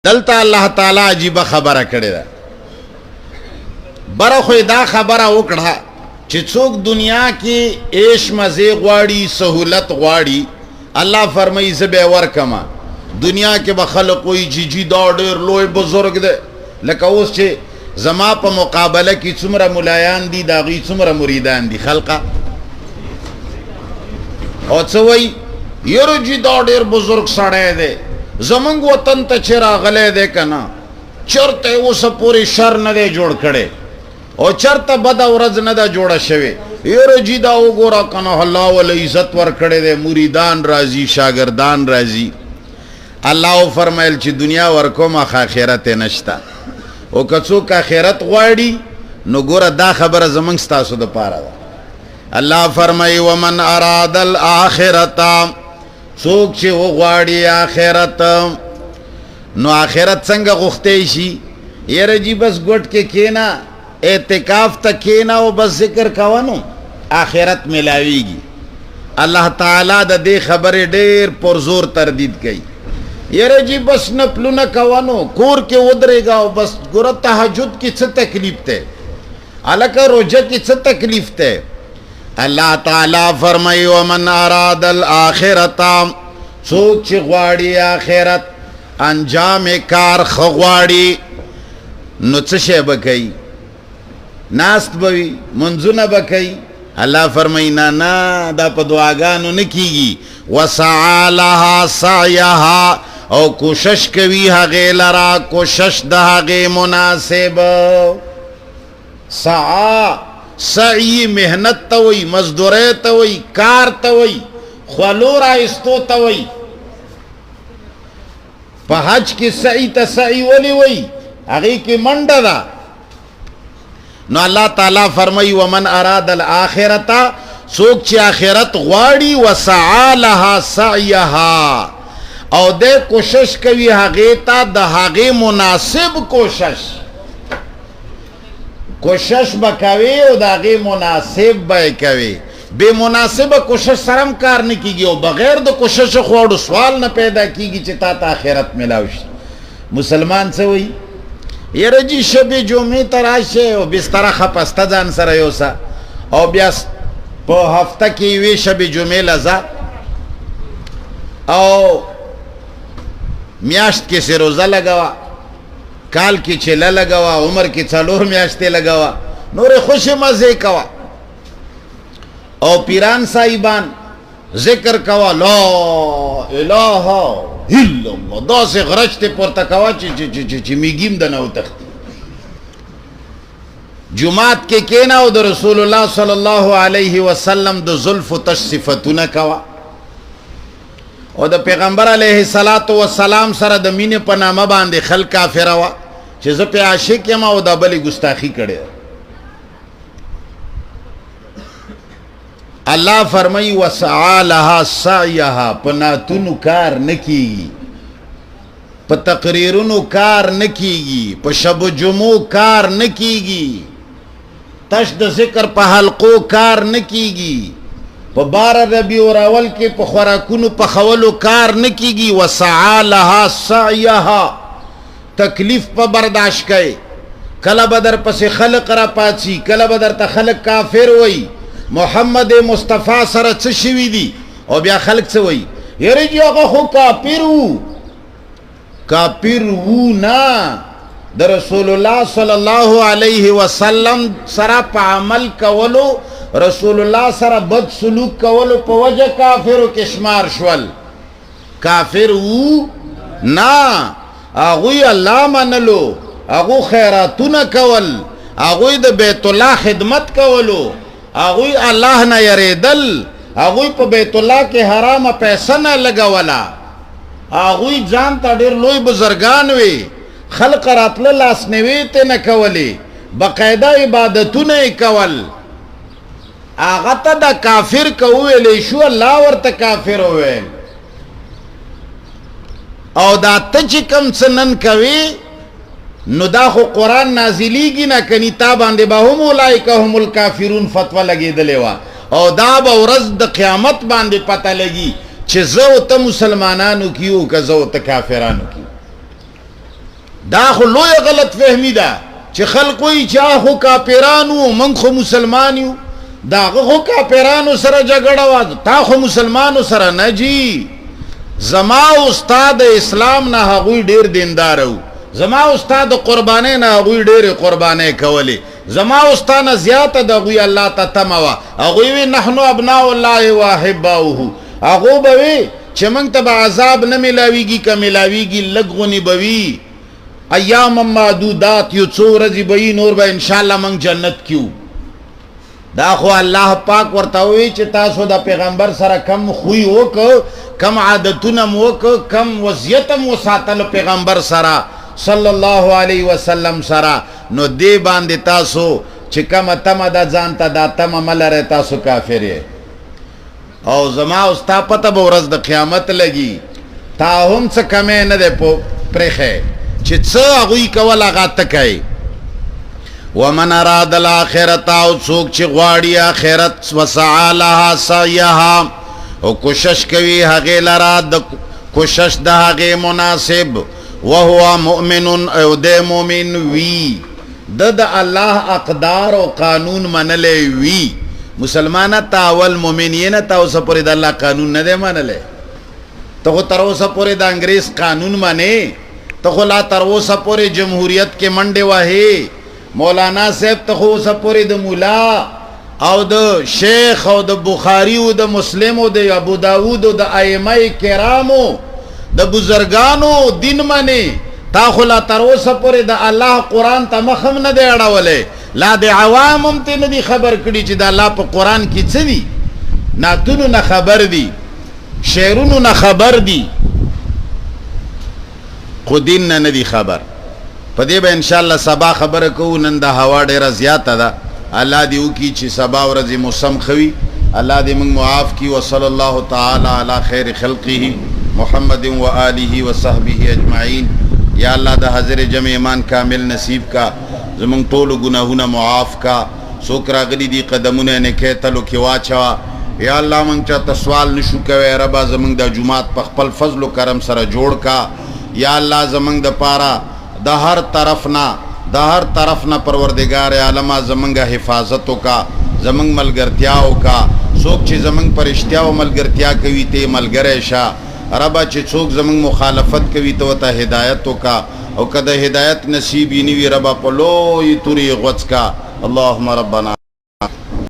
دلتا اللہ تعالی عجیب خبره کړی ده. بره خو دا خبره وکړه چې څوک دنیا کې عیش مزه غواړي سہولت غواړي الله فرمایي زه به ورکما. دنیا کې به خلق وي جی دا ډېر لوی بزرگ دی لکه اوس چې زما په مقابله کې څومره ملایان دي دا غي څومره مریدان دي خلقه او څه وایي یره جی دا ډېر بزرگ سړی دی زمونږ وطن ته چې راغلی دی که نه چرته اوسه پورې شر نه دی جوړ کړی او چرته بده ورځ نه ده جوړه شوې یره جی دا وګوره که نه الله وله عزت ورکړی دی مریدان راځي شاګردان راځي. الله فرمایل چې دنیا ورکوم آخرت یې نشته او که څوک آخرت غواړي نو ګوره دا خبره زمونږ ستاسو دپاره ده. الله فرمایي ومن اراد الاخرة څوک چې وغواړي آخرت نو آخرت څنګه غوښتی شي یره جی بس ګوټ کې کېنه اعتکاف ته کېنه او بس ذکر کوه نو آخرت ملاویږي. الله تعالی د دې خبرې ډېر پرزور تردید کوي یره جی بس نفلونه کوه نو کور کې ودرېږه او بس ګوره تهجد کې څه تکلیف دی هلکه روژه کې څه تکلیف دی. اللہ تعالی فرمائی ومن اراد الاخرت څوک چې غواړي آخرت انجام کار خغواړي نو څه شی به کوي ناست به وي منځونه به کوي. الله فرمایي نه نه دا په دعاګانو نه کیږي وسعى لها سعیها او کوشش کوي هغې لره کوشش د هغې مناسب. سعی سعی محنت تا وی مزدوری تا وی کار تا وی خولو رایستو تا وی پا حج کی سعی تا سعی ولی وی اگی کی منڈا دا نو اللہ تعالی فرمائی ومن اراد الاخرتا سوک چی آخرت غواڑی وسعا لها سعیها او دے کوشش کوي هغې تا د هغې مناسب کوشش به کوي او د هغې مناسب به یې کوي. بې مناسبه کوشش سره هم کار نه کېږي او بغیر د کوشش خواړو سوال نه پیدا کېږي چې تا ته آخرت میلاو شي. مسلمان څه وایي یره جي شبې جمعې ته راشئ او بستره خپسته ځان سره یوسه او بیا په هفته کې یوې شبې جمعې له ځه او میاشت کې سې روزه لګوه کال کی چله لگوا عمر کی 4 میاشتې لگوا نور خوش مزه کوا او پیران صاحبان ذکر کوا لا اله الا الله دا سے غرشت پورته کوا چې میګیم د نو تخت جمعات کې کینا او د رسول الله صلی الله علیه وسلم د زلف تشصفتونه کوا او د پیغمبر علیه الصلاۃ والسلام سره د مینې په نامه باندې خلک کافر وا چې زه په عاشق یم او دا بلې ګستاخی کړې. الله فرمایي وسعى لها سعیها په ناتونو کار نه کیږي په تقریرونو کار نه کیږي په شب و جمعو کار نه کیږي تش د ذکر په حلقو کار نه کیږي په 12 ربیع الاول کې په خوراکونو په خولو کار نه کیږي. وسعى لها سعیها تکلیف په برداشت کوي کله بدر پس خلق را پاتسی کله بدر ته خلق کافر وای محمد مصطفی سره څه شوی دی او بیا خلق څه وای یره جی هغه خو کافر وو نه د رسول الله صلی الله علیه وسلم سره په عمل کولو رسول الله سره بد سلوک کولو په وجه کافرو کې شمار شول کافر وو نه اغوی الله منلو اغو خیراتونه کول اغوی د بیت الله خدمت کولو اغوی الله نه یریدل اغوی په بیت الله کې حرامه پیسې نه لګولا اغوی ځان ته ډېر لوی بزرګان وي خلق راتله لاس نیوي ته نه کولی بقاعده عبادتونه کول هغه ته د کافر کولی شو الله ورته کافر وویل او دا ته چې کوم څه نن کوي نو دا خو قرآن نازلیږي نه کني تا باندې به هم اولئک هم الکافرون فتوا لګېدلې وه او دا به ورځ د قیامت باندې پته لګي چې زه او ته مسلمانانو کیو که زه او ته کافرانو کیو دا خو لوی غلط فهمی ده چې خلق وی چا خو کافرانو من خو مسلمان یو دا خو کافرانو سره جګړه وا تا خو مسلمانو سره نه جی زما استاد اسلام نه هغوی ډیر دیندار وو زما استاد قربانې نه هغوی ډیر قربانې کولې زما استاد نه زیاته د هغوی الله ته تمه وه هغوی وی نحنو ابناء الله واحباؤه هغو به وی چې موږ ته به عذاب نه میلاویږي که میلاویږي لږ غونې به وي ایام معدودات یو څو ورځې به وي نور به انشاءالله موږ جنت کیو دا خو الله پاک ورته وی چې تاسو د پیغمبر سره کم خوی وکړو کم عادتونه مو وکړو کم وضعیت مو ساتلو پیغمبر سره صلی الله علیه وسلم سره نو دې باندې تاسو چې کومه تمه ده ځان ته دا تمه مه لرئ تاسو کافر یې او زما او ستا پته به ورځ د قیامت لګي تا هم څه کمی نه دی پرېښی چې څه هغوی کول هغه ته کوي ومن اراد الاخرت او څوک چې غواړي آخرت وسعى لها سعيها او کوشش کوي هغې لره د کوشش د هغې مناسب وهو مؤمن او د مؤمن وي د الله اقدار او قانون منلی وي مسلمانه تا اول مؤمن یې نه تا اوسه پورې د الله قانون نه دی منلی ته خو تر اوسه پورې د انګریز قانون منې ته خو لا تر اوسه پورې جمهوریت کې منډې وهې مولانا صاحب ته خو اوسه پورې د مولا او د شیخ او د بخاری او د مسلم او د ابو داود او د ائمه کرامو د بزرگانو دین منی تا خو لا تر اوسه پورې د الله قرآن ته مخ هم نه دی اړولی لا د عوام هم ته نه دي خبر کړي چې د الله په قرآن کې څه دي نعتونو نه خبر دي شعرونو نه خبر دي خو دین نه دي خبر په دې به انشاءالله سبا خبره کوو نن د هوا ډېره زیاته ده الله دې وکړي چې سبا ورځې موسم ښه وي الله دې موږ معاف کړي وصلی الله تعالی علی خیر خلقه محمد و آله و صحبه اجمعین یا الله د حاضر جمع ایمان کامل نصیب کا زمونږ ټولو ګناهونه معاف کا څوک راغلي دي قدمونه نکې تلو کې واچوه یا الله موږ چاته سوال نشو کوی ربه زمونږ د جومات په خپل فضل و کرم سره جوړ کا یا الله زمونږ دپاره د هر طرف نه پروردگار عالمه زمونږ حفاظت وکا زمونږ ملګرتیا وکا څوک چې زمونږ پر اشتیا او ملګرتیا کوي ته ملګری شه ربا چې څوک زمونږ مخالفت کوي ته ورته هدایت وکا او که د هدایت نصیب یې نه وي ربا په لوی تورې غوڅ کا اللهم ربنا